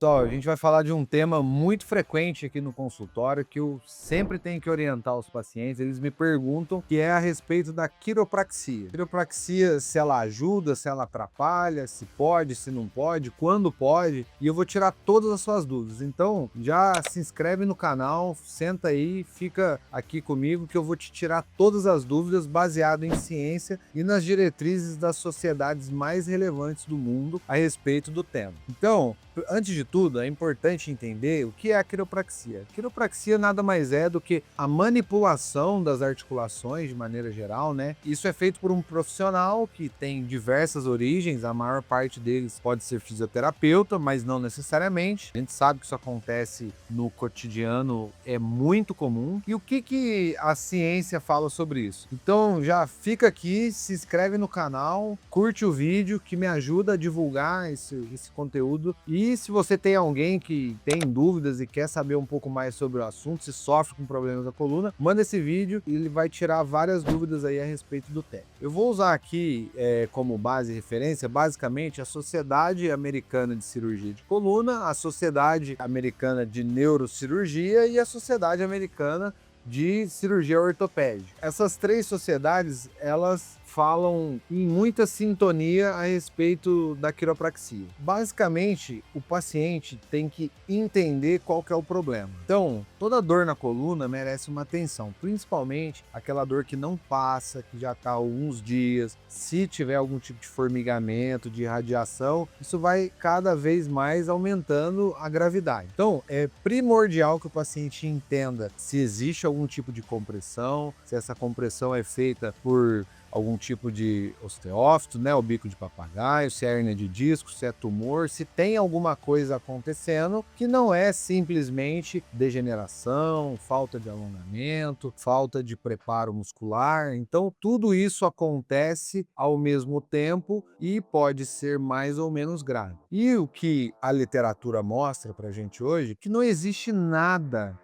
Pessoal, a gente vai falar de um tema muito frequente aqui no consultório que eu sempre tenho que orientar os pacientes. Eles me perguntam que é a respeito da quiropraxia. Quiropraxia, se ela ajuda, se ela atrapalha, se pode, se não pode, quando pode. E eu vou tirar todas as suas dúvidas. Então, já se inscreve no canal, senta aí, fica aqui comigo que eu vou te tirar todas as dúvidas baseado em ciência e nas diretrizes das sociedades mais relevantes do mundo a respeito do tema. Então, antes de tudo, é importante entender o que é a quiropraxia. A quiropraxia nada mais é do que a manipulação das articulações de maneira geral, né? Isso é feito por um profissional que tem diversas origens, a maior parte deles pode ser fisioterapeuta, mas não necessariamente. A gente sabe que isso acontece no cotidiano, é muito comum. E o que a ciência fala sobre isso? Então já fica aqui, se inscreve no canal, curte o vídeo que me ajuda a divulgar esse conteúdo. E se você tem alguém que tem dúvidas e quer saber um pouco mais sobre o assunto, se sofre com problemas da coluna, manda esse vídeo e ele vai tirar várias dúvidas aí a respeito do tema. Eu vou usar aqui como base e referência, basicamente, a Sociedade Americana de Cirurgia de Coluna, a Sociedade Americana de Neurocirurgia e a Sociedade Americana de Cirurgia Ortopédica. Essas três sociedades, elas falam em muita sintonia a respeito da quiropraxia. Basicamente, o paciente tem que entender qual que é o problema. Então, toda dor na coluna merece uma atenção, principalmente aquela dor que não passa, que já está há alguns dias. Se tiver algum tipo de formigamento, de irradiação, isso vai cada vez mais aumentando a gravidade. Então, é primordial que o paciente entenda se existe algum tipo de compressão, se essa compressão é feita por algum tipo de osteófito, né, o bico de papagaio, se é hérnia de disco, se é tumor, se tem alguma coisa acontecendo que não é simplesmente degeneração, falta de alongamento, falta de preparo muscular. Então, tudo isso acontece ao mesmo tempo e pode ser mais ou menos grave. E o que a literatura mostra pra gente hoje, que não existe nada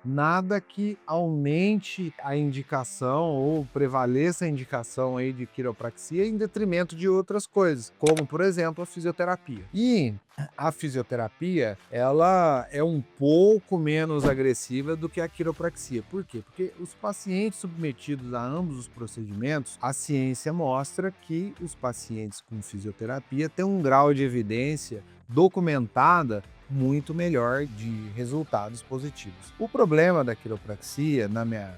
que aumente a indicação ou prevaleça a indicação aí de quiropraxia em detrimento de outras coisas, como por exemplo a fisioterapia. E a fisioterapia, ela é um pouco menos agressiva do que a quiropraxia. Por quê? Porque os pacientes submetidos a ambos os procedimentos, a ciência mostra que os pacientes com fisioterapia têm um grau de evidência documentada muito melhor de resultados positivos. O problema da quiropraxia, na minha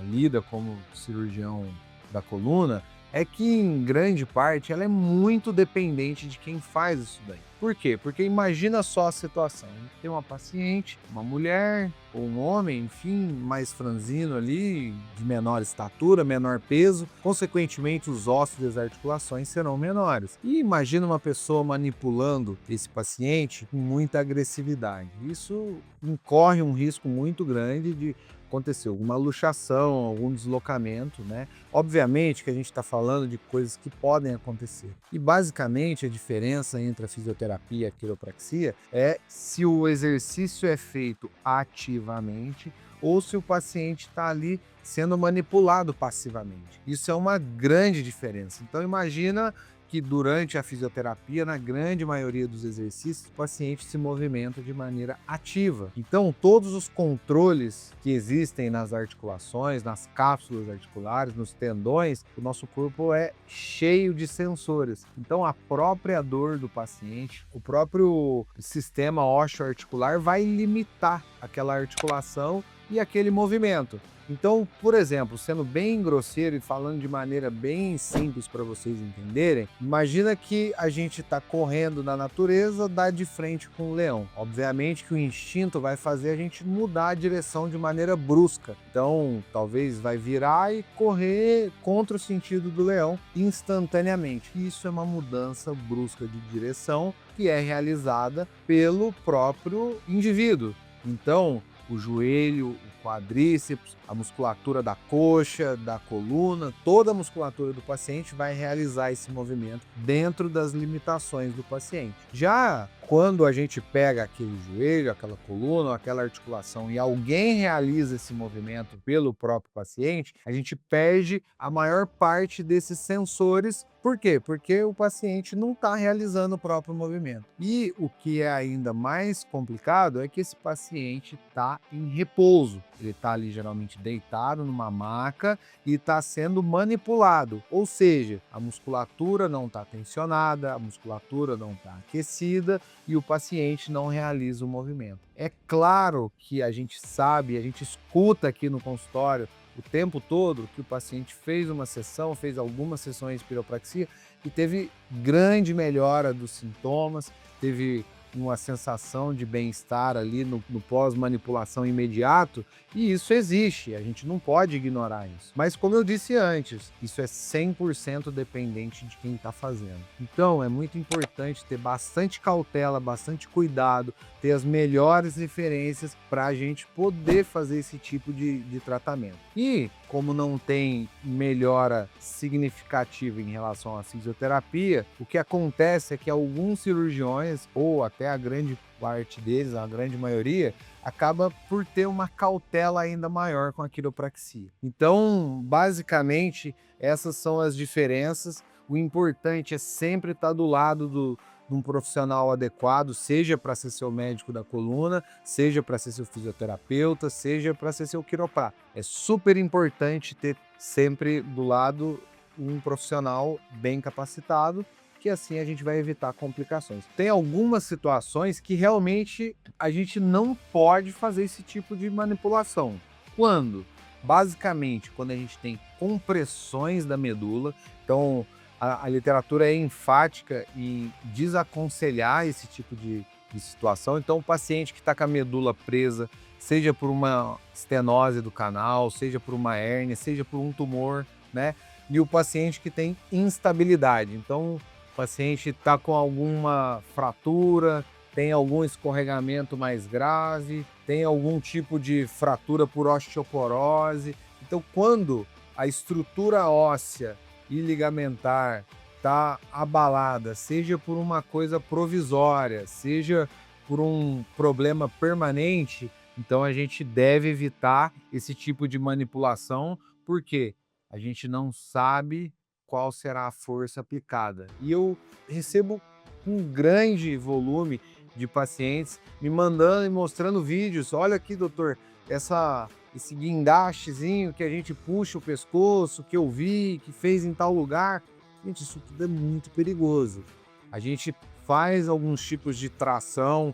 lida como cirurgião da coluna, é que em grande parte ela é muito dependente de quem faz isso daí. Por quê? Porque imagina só a situação, tem uma paciente, uma mulher ou um homem, enfim, mais franzino ali, de menor estatura, menor peso, consequentemente os ossos e as articulações serão menores. E imagina uma pessoa manipulando esse paciente com muita agressividade. Isso incorre um risco muito grande de acontecer alguma luxação, algum deslocamento, né? Obviamente que a gente está falando de coisas que podem acontecer. E basicamente a diferença entre a fisioterapia e a quiropraxia é se o exercício é feito ativamente ou se o paciente está ali sendo manipulado passivamente. Isso é uma grande diferença. Então imagina que durante a fisioterapia, na grande maioria dos exercícios, o paciente se movimenta de maneira ativa. Então, todos os controles que existem nas articulações, nas cápsulas articulares, nos tendões, o nosso corpo é cheio de sensores. Então, a própria dor do paciente, o próprio sistema ósseo-articular vai limitar aquela articulação e aquele movimento. Então, por exemplo, sendo bem grosseiro e falando de maneira bem simples para vocês entenderem, imagina que a gente está correndo na natureza, dá de frente com o leão. Obviamente que o instinto vai fazer a gente mudar a direção de maneira brusca. Então, talvez vai virar e correr contra o sentido do leão instantaneamente. Isso é uma mudança brusca de direção que é realizada pelo próprio indivíduo. Então, o joelho, o quadríceps, a musculatura da coxa, da coluna, toda a musculatura do paciente vai realizar esse movimento dentro das limitações do paciente. Já quando a gente pega aquele joelho, aquela coluna, aquela articulação e alguém realiza esse movimento pelo próprio paciente, a gente perde a maior parte desses sensores. Por quê? Porque o paciente não está realizando o próprio movimento. E o que é ainda mais complicado é que esse paciente está em repouso. Ele está ali geralmente deitado numa maca e está sendo manipulado. Ou seja, a musculatura não está tensionada, a musculatura não está aquecida e o paciente não realiza o movimento. É claro que a gente sabe, a gente escuta aqui no consultório o tempo todo que o paciente fez uma sessão, fez algumas sessões de quiropraxia e teve grande melhora dos sintomas, teve uma sensação de bem-estar ali no pós-manipulação imediato, e isso existe, a gente não pode ignorar isso. Mas como eu disse antes, isso é 100% dependente de quem está fazendo. Então é muito importante ter bastante cautela, bastante cuidado, ter as melhores referências para a gente poder fazer esse tipo de tratamento. E como não tem melhora significativa em relação à fisioterapia, o que acontece é que alguns cirurgiões, ou até a grande parte deles, a grande maioria, acaba por ter uma cautela ainda maior com a quiropraxia. Então, basicamente, essas são as diferenças. O importante é sempre estar do lado de um profissional adequado, seja para ser seu médico da coluna, seja para ser seu fisioterapeuta, seja para ser seu quiroprata. É super importante ter sempre do lado um profissional bem capacitado, que assim a gente vai evitar complicações. Tem algumas situações que realmente a gente não pode fazer esse tipo de manipulação. Quando? Basicamente, quando a gente tem compressões da medula, então a literatura é enfática em desaconselhar esse tipo de situação. Então, o paciente que está com a medula presa, seja por uma estenose do canal, seja por uma hérnia, seja por um tumor, né? E o paciente que tem instabilidade. Então, o paciente está com alguma fratura, tem algum escorregamento mais grave, tem algum tipo de fratura por osteoporose. Então, quando a estrutura óssea e ligamentar está abalada, seja por uma coisa provisória, seja por um problema permanente, então a gente deve evitar esse tipo de manipulação, porque a gente não sabe qual será a força aplicada. E eu recebo um grande volume de pacientes me mandando e mostrando vídeos. Olha aqui, doutor, esse guindastezinho que a gente puxa o pescoço, que eu vi, que fez em tal lugar. Gente, isso tudo é muito perigoso. A gente faz alguns tipos de tração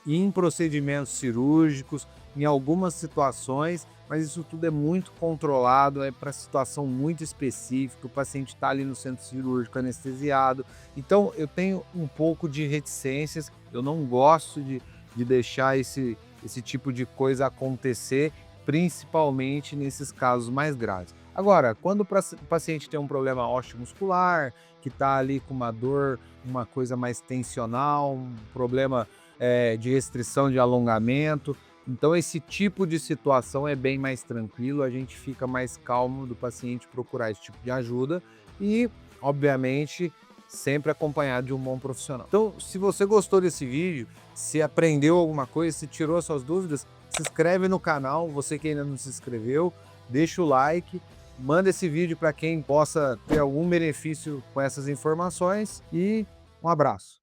em procedimentos cirúrgicos, em algumas situações, mas isso tudo é muito controlado, é para situação muito específica, o paciente está ali no centro cirúrgico anestesiado. Então eu tenho um pouco de reticências, eu não gosto de deixar esse tipo de coisa acontecer, principalmente nesses casos mais graves. Agora, quando o paciente tem um problema osteomuscular, que está ali com uma dor, uma coisa mais tensional, um problema de restrição de alongamento, então esse tipo de situação é bem mais tranquilo, a gente fica mais calmo do paciente procurar esse tipo de ajuda e, obviamente, sempre acompanhado de um bom profissional. Então, se você gostou desse vídeo, se aprendeu alguma coisa, se tirou suas dúvidas, se inscreve no canal, você que ainda não se inscreveu, deixa o like, manda esse vídeo para quem possa ter algum benefício com essas informações e um abraço.